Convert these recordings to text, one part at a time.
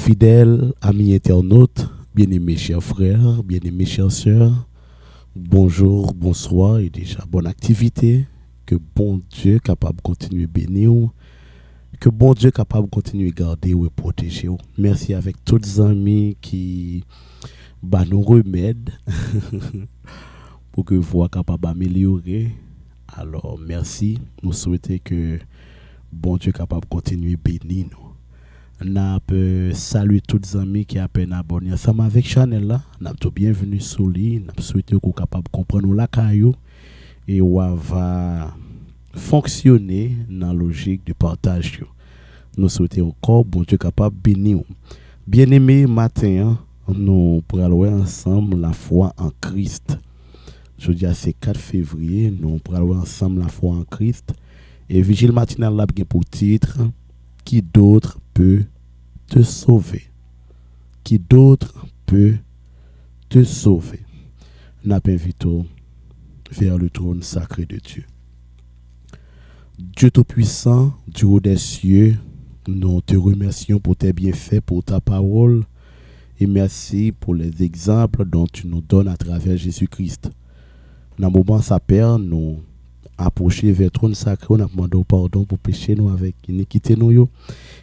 Fidèles amis internautes, bien-aimés chers frères, bien-aimés chères sœurs, bonjour, bonsoir et déjà bonne activité. Que bon Dieu capable de continuer à bénir, que bon Dieu capable de continuer à garder ou protéger. Merci avec tous les amis qui nous remèdent pour que vous soyez capable d'améliorer. Alors merci, nous souhaitons que bon Dieu capable de continuer à bénir nous. N'a saluer tous les amis qui a peine abonné ensemble avec Chanel là. N'a tout bienvenue sur lui. N'a souhaité qu'on capable de comprendre la caillou et on va fonctionner dans la logique de partage. Nous souhaitons encore bon Dieu capable de bénir. Bien-aimé matin, nous pourrons aller ensemble la foi en Christ. Je dis c'est 4 février, nous pourrons aller ensemble la foi en Christ et vigile matinal là bien pour titre qui d'autre peut te sauver? Qui d'autre peut te sauver? Nous invitons vers le trône sacré de Dieu. Dieu Tout-Puissant, du haut des cieux, nous te remercions pour tes bienfaits, pour ta parole, et merci pour les exemples dont tu nous donnes à travers Jésus-Christ. Dans le moment ça Père, nous approcher vers le trône sacré, nous demandons pardon pour pécher nous avec iniquité nous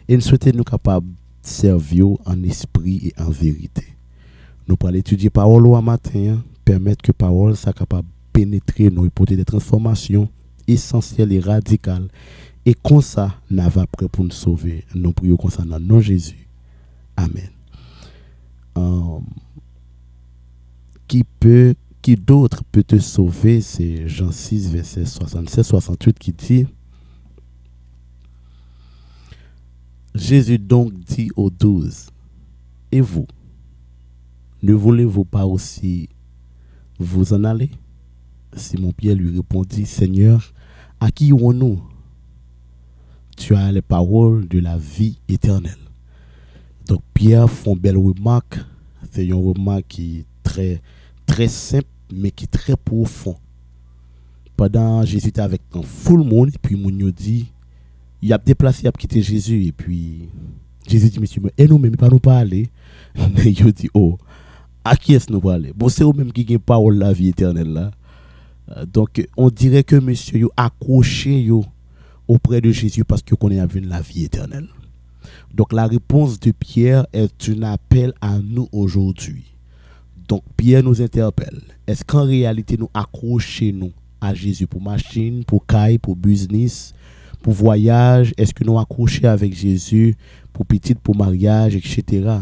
et nous souhaitons nous capables de servir en esprit et en vérité. Nous allons étudier parole au matin, permettre que parole soit capable de pénétrer nous et porter des transformations essentielles et radicales. Et comme ça, nous va prêt pour nous sauver. Nous prions comme ça dans le nom de Jésus. Amen. Qui d'autre peut te sauver? C'est Jean 6, verset 67-68 qui dit: Jésus donc dit aux 12, et vous, ne voulez-vous pas aussi vous en aller? Simon-Pierre lui répondit: Seigneur, à qui irons-nous? Tu as les paroles de la vie éternelle. Donc Pierre fait une belle remarque. C'est une remarque qui est très simple, mais qui est très profond. Pendant Jésus était avec un full monde, et puis mon dit, il a déplacé, il a quitté Jésus, et puis Jésus dit, monsieur, et nous même pas nous parler. Mais il dit, oh, à qui est-ce nous parler? Bon, c'est eux-mêmes qui ont parole de la vie éternelle là. Donc on dirait que monsieur yo accroché yo auprès de Jésus parce que connaît vu la vie éternelle. Donc la réponse de Pierre est un appel à nous aujourd'hui. Donc Pierre nous interpelle. Est-ce qu'en réalité nous accrochons nous à Jésus pour machine, pour caille, pour business, pour voyage? Est-ce que nous accrochons avec Jésus pour petite, pour mariage, etc.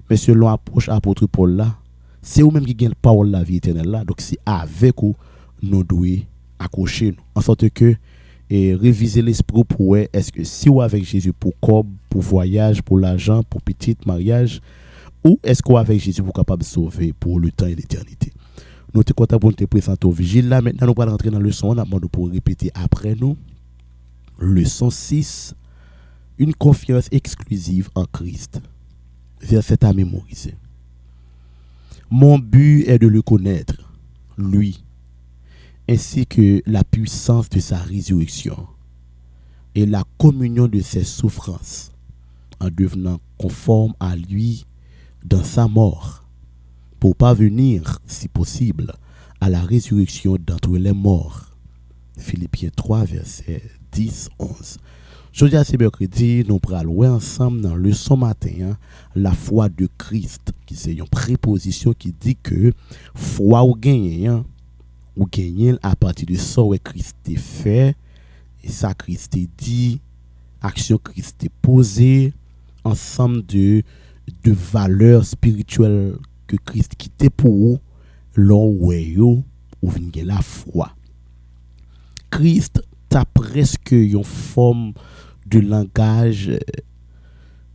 Mais selon l'approche apôtre Paul là, c'est eux-mêmes qui gagnent la parole de la vie éternelle là. Donc c'est avec eux nous devons accrocher nous. En sorte que réviser l'esprit pour est-ce que si ou avec Jésus pour corps, pour voyage, pour l'argent, pour petite mariage, ou est-ce qu'on avec Jésus pour capable de sauver pour le temps et l'éternité? Nous sommes contents pour te présenter au vigile. Là, maintenant, nous allons rentrer dans le leçon. On a demandé pour répéter après nous. Leçon 6. Une confiance exclusive en Christ. Verset à mémoriser. Mon but est de le connaître, lui, ainsi que la puissance de sa résurrection et la communion de ses souffrances, en devenant conforme à lui dans sa mort, pour parvenir, si possible, à la résurrection d'entre les morts. Philippiens 3, verset 10-11. Aujourd'hui, c'est mercredi, nous allons ensemble dans le leçon matin, la foi de Christ, qui c'est une préposition qui dit que foi ou gagner, à partir de ça où Christ est fait, et ça Christ est dit, action Christ est posée, ensemble de valeurs spirituelles que Christ quittait pour vous, l'on ou vient la foi. Christ a presque une forme de langage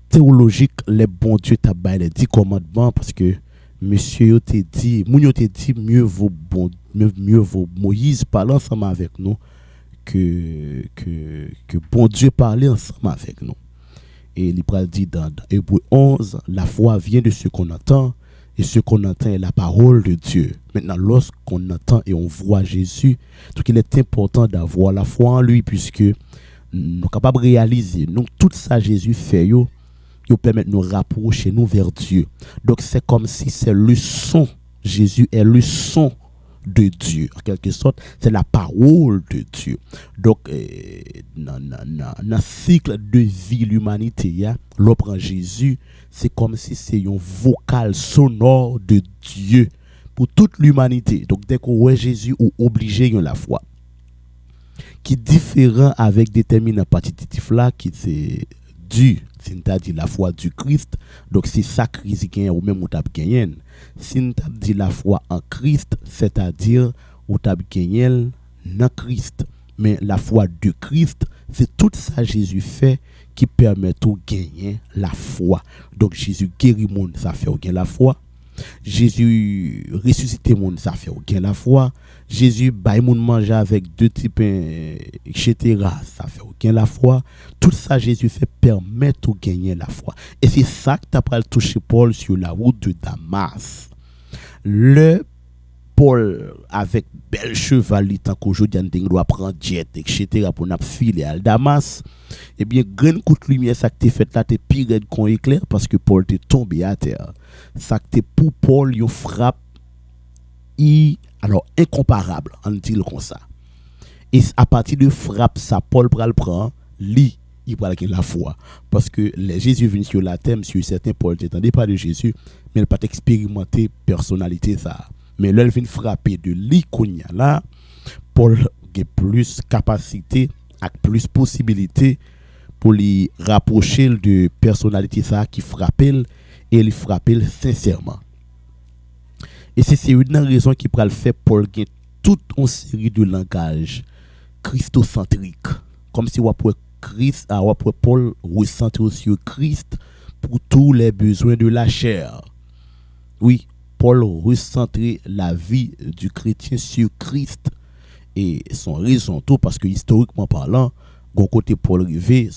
théologique, les bons Dieu t'a baillé les 10 commandements parce que monsieur te dit, mieux vaut Moïse parler ensemble avec nous que bon Dieu parler ensemble avec nous. Et il dit dans Hébreux 11, la foi vient de ce qu'on entend et ce qu'on entend est la parole de Dieu. Maintenant, lorsqu'on entend et on voit Jésus, donc il est important d'avoir la foi en lui puisque nous sommes capables de réaliser. Donc tout ça Jésus fait, ils permettent de nous rapprocher nous vers Dieu. Donc c'est comme si c'est le son, Jésus est le son de Dieu. En quelque sorte, c'est la parole de Dieu. Donc, dans le cycle de vie de l'humanité, l'on prend Jésus, c'est comme si c'est un vocal sonore de Dieu pour toute l'humanité. Donc, dès qu'on voit Jésus, on est obligé de la foi. Qui est différent avec déterminant partitif là, qui c'est du, c'est-à-dire la foi du Christ. Donc c'est ça Christ gagne ou même ou t'a gagné. Si on t'a dit la foi en Christ, c'est-à-dire ou t'a gagné dans Christ. Mais la foi de Christ, c'est tout ça Jésus fait qui permet de gagner la foi. Donc Jésus guérit monde, ça fait gagner la foi. Jésus ressuscité monde, ça fait gagner la foi. Jésus baille moun manger avec deux types etc. ça fait gagner la foi. Tout ça Jésus fait permettre de gagner la foi. Et c'est ça que tu as pas touché Paul sur la route de Damas. Le Paul avec bel cheval tant qu'aujourd'hui on doit prendre jet etc. pour n'a filer à Damas. Eh bien grand coup de lumière ça que t'es fait là t'es pire qu'on éclair parce que Paul t'est tombé à terre. Ça que t'es pour Paul yo frappe alors incomparable on dit comme ça. Et à partir de frappe ça Paul pral prend li il pral gagner la foi parce que les Jésus venu sur la terre sur certains Paul n'entendait pas de Jésus mais il pas expérimenté personnalité ça. Mais là, il vient frapper de l'icône là, Paul a plus capacité, a plus possibilité pour lui rapprocher de personnalité ça qui frappe et il frappe sincèrement. Et c'est une raison qui peut le faire Paul gagne toute une série de langages christocentriques, comme si on pourrait Christ, on pourrait Paul recentrer sur Christ pour tous les besoins de la chair. Oui. Paul recentrer la vie du chrétien sur Christ et son raison tout parce que historiquement parlant, gon côté Paul rivé,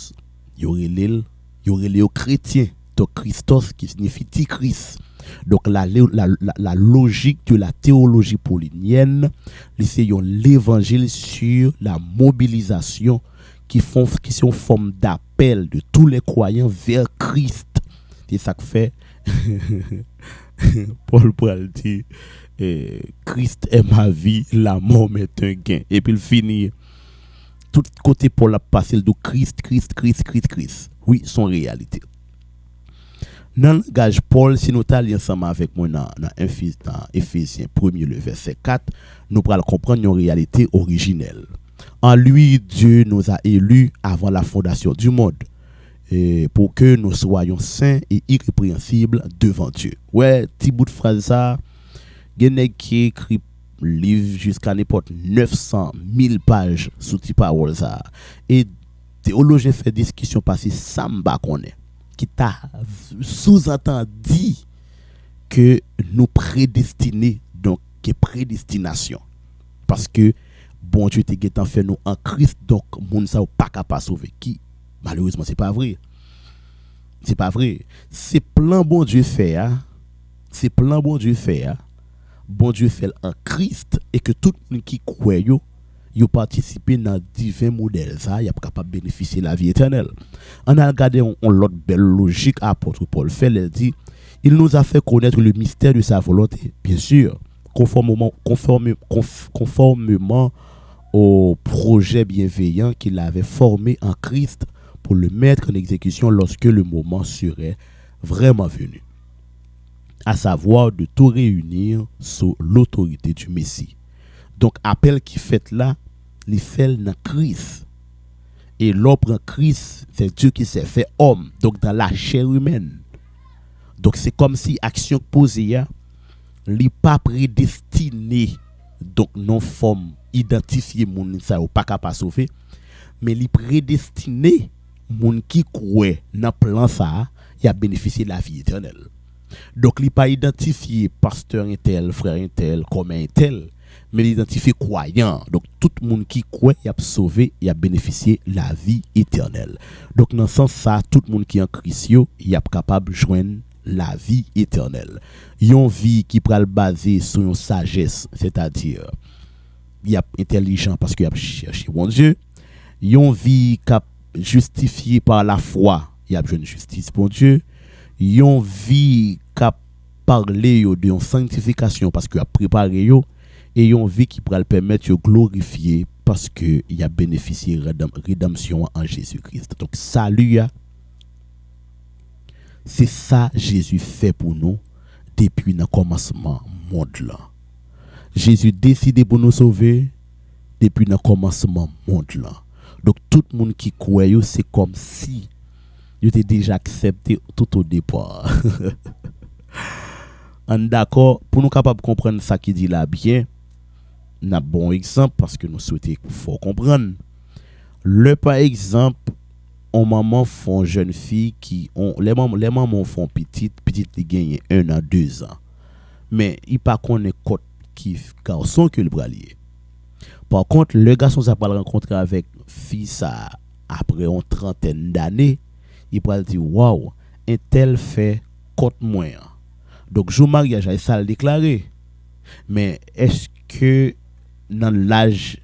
il y aurait les chrétiens, donc Christos qui signifie Christ. Donc la logique de la théologie paulinienne, c'est l'évangile sur la mobilisation qui sont forme d'appel de tous les croyants vers Christ. C'est ça que fait Paul Paul dit Christ est ma vie, la mort m'est un gain. Et puis il finit tout côté Paul a passé de Christ. Oui, son réalité. Dans le langage Paul, si nous allons ensemble avec moi dans Éphésiens 1er le verset 4, nous pourrons comprendre une réalité originelle. En lui, Dieu nous a élus avant la fondation du monde. Pour que nous soyons saints et irrépréhensibles devant Dieu. Ouais, petit bout de phrase ça, il qui écrit livre jusqu'à n'importe 900 000 pages sous cette parole ça. Et théologien fait discussion parce que ça m'a connaît qui t'a sous-entendu que nous prédestinés donc que prédestination parce que bon Dieu t'es fait nous en Christ donc moun ça pas capable sauver qui malheureusement c'est pas vrai. C'est pas vrai. C'est plan bon Dieu fait c'est plan bon Dieu fait bon Dieu fait en Christ et que tout le monde qui croit yo participer dans divers modèles ça y a capable bénéficier la vie éternelle. On a regardé on l'autre belle logique apôtre Paul fait il dit il nous a fait connaître le mystère de sa volonté bien sûr conformément au projet bienveillant qu'il avait formé en Christ pour le mettre en exécution lorsque le moment serait vraiment venu, à savoir de tout réunir sous l'autorité du Messie. Donc appel qui fait là, il fait dans Christ. Et l'homme en Christ, c'est Dieu qui s'est fait homme, donc dans la chair humaine. Donc c'est comme si action posée, n'est pas prédestiné, donc non forme identifier moun ça ou pas capable sauver, mais li prédestiné moun qui croit dans plan ça, il a bénéficié de la vie éternelle. Donc li pas identifié pasteur un tel, frère un tel, comme un tel, mais l'identifié croyant. Donc tout moun qui croit, il a sauvé, il a bénéficié de la vie éternelle. Donc dans ce sens ça, tout moun qui en Christ yo, il a capable joindre la vie éternelle. Yon vie qui pral basée sur une sagesse, c'est-à-dire il y a intelligent parce qu'il a cherché bon Dieu. Yon vie cap justifié par la foi, y a une justice pour Dieu, yon vie qui parler yo de yon sanctification parce que a préparé yo et yon vie qui pourra le permettre de glorifier parce que il a bénéficié rédemption en Jésus-Christ. Donc salut c'est ça Jésus fait pour nous depuis le commencement monde là. Jésus décidé pour nous sauver depuis le commencement monde là. Donc tout le monde qui croit c'est comme si il était déjà accepté tout au départ. On d'accord pour nous capable de comprendre ça qui dit là bien. On a bon exemple parce que nous souhaitons faut comprendre. Le par exemple on maman font jeune fille qui ont les mamans font petite qui gagne 1 an 2 ans. Mais il pas connaît côté qui garçon que le bralier. Par contre, le garçon ça pas rencontrer avec fille ça après une trentaine d'années, il va dire waouh, un tel fait côté moins. Donc jour mariage ça le déclarer. Mais est-ce que dans l'âge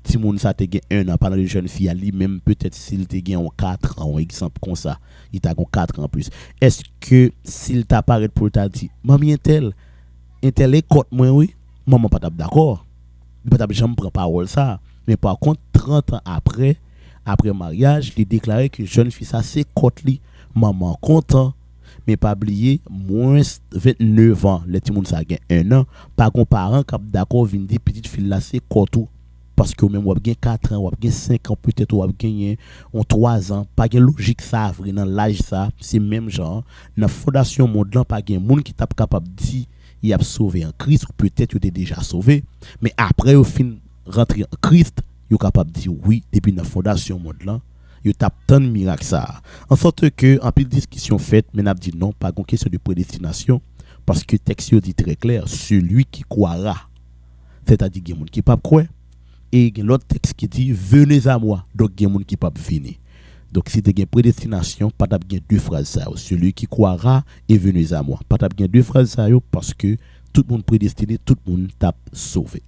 si moun ça te gen 1 an pendant les jeunes filles ali même peut-être s'il te gen 4 ans, un exemple comme ça, il t'a 4 ans plus. Est-ce que s'il t'apparaît pour t'a dit maman un tel est côté moins oui, maman pas d'accord. Peut-être jamais prend parole ça, mais par contre 30 ans après mariage, il déclaré que jeune fille ça c'est côté li, maman content. Mais pas oublier moins 29 ans les petits moun ça gen 1 an pas gon parent cap d'accord vinn dire petite fille là c'est côté parce que même ou gen 4 ans ou gen 5 ans peut-être ou gagné on 3 ans pas gen logique ça vrai dans l'âge ça c'est même genre dans fondation monde là pas gen moun qui t'a capable dire il a sauvé en Christ ou peut-être il était déjà sauvé mais après au fin rentrer en Christ il capable dire oui depuis dans fondation monde là il tape tant de miracles ça en sorte que en pile discussion faite mais n'a dit non pas une question de prédestination parce que texte dit très clair celui qui croira c'est-à-dire il y a monde qui pas croire et il y a l'autre texte qui dit venez à moi donc il y a monde qui pas venir donc si tu as une prédestination pas t'a bien deux phrases ça celui qui croira et venez à moi pas t'a bien deux phrases ça parce que tout le monde prédestiné tout le monde tape sauvé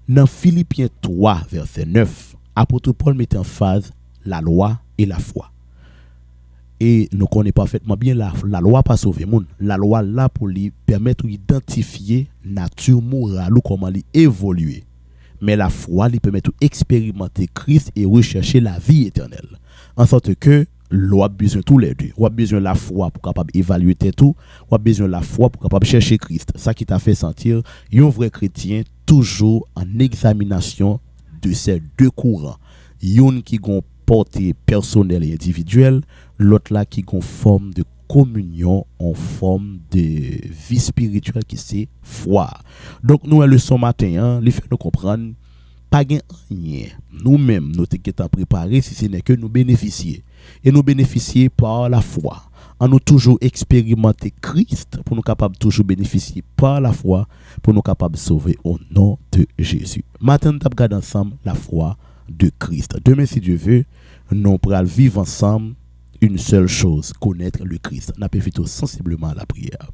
dans Philippiens 3 verset 9 apôtre Paul met en phase la loi et la foi. Et nous connaissons parfaitement bien la loi pas sauver monde. La loi là pour lui permettre d'identifier nature morale ou comment lui évoluer. Mais la foi lui permet d'expérimenter Christ et rechercher la vie éternelle. En sorte que l'on a besoin tous les deux. On a besoin de la foi pour capable évaluer tout, on a besoin de la foi pour capable chercher Christ. Ça qui t'a fait sentir un vrai chrétien toujours en examination de ces deux courants. Yon qui gon portée personnelle et individuelle, l'autre là qui gon forme de communion en forme de vie spirituelle qui c'est foi. Donc nous la leçon matin, il fait nous comprendre pas gain rien. Nous-mêmes nous t'étant préparés si ce n'est que nous bénéficier et nous bénéficier par la foi. En nous toujours expérimenter Christ pour nous capables toujours bénéficier par la foi pour nous capables sauver au nom de Jésus. Maintenant nous regarde ensemble la foi de Christ. Demain si Dieu veut, nous pourrons vivre ensemble une seule chose, connaître le Christ. Nous invitons sensiblement à la prière.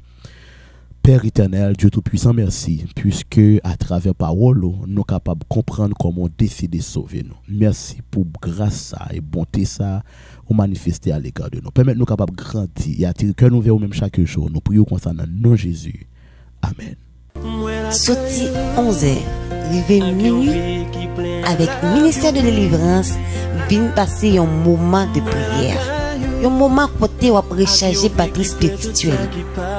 Père éternel, Dieu Tout-Puissant, merci, puisque à travers parole, nous sommes capables de comprendre comment décider de sauver nous. Merci pour grâce et bonté ça, ou manifester à l'égard de nous. Permettez-nous capables de grandir et attirer que nous vers même chaque jour. Nous prions concernant nom Jésus. Amen. Sorti 11h, rivé minuit, avec ministère de délivrance, vient passer un moment de prière. Un moment côté où recharger batterie spirituelle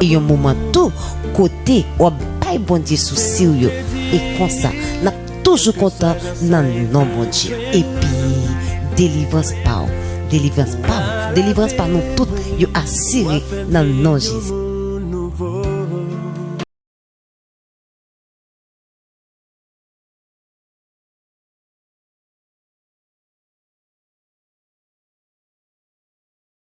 et un moment tout côté où bail bon Dieu sous sérieux et comme ça n'a toujours content dans le nom bon Dieu et puis délivrance par nous toutes yo assuré dans le nom Jésus.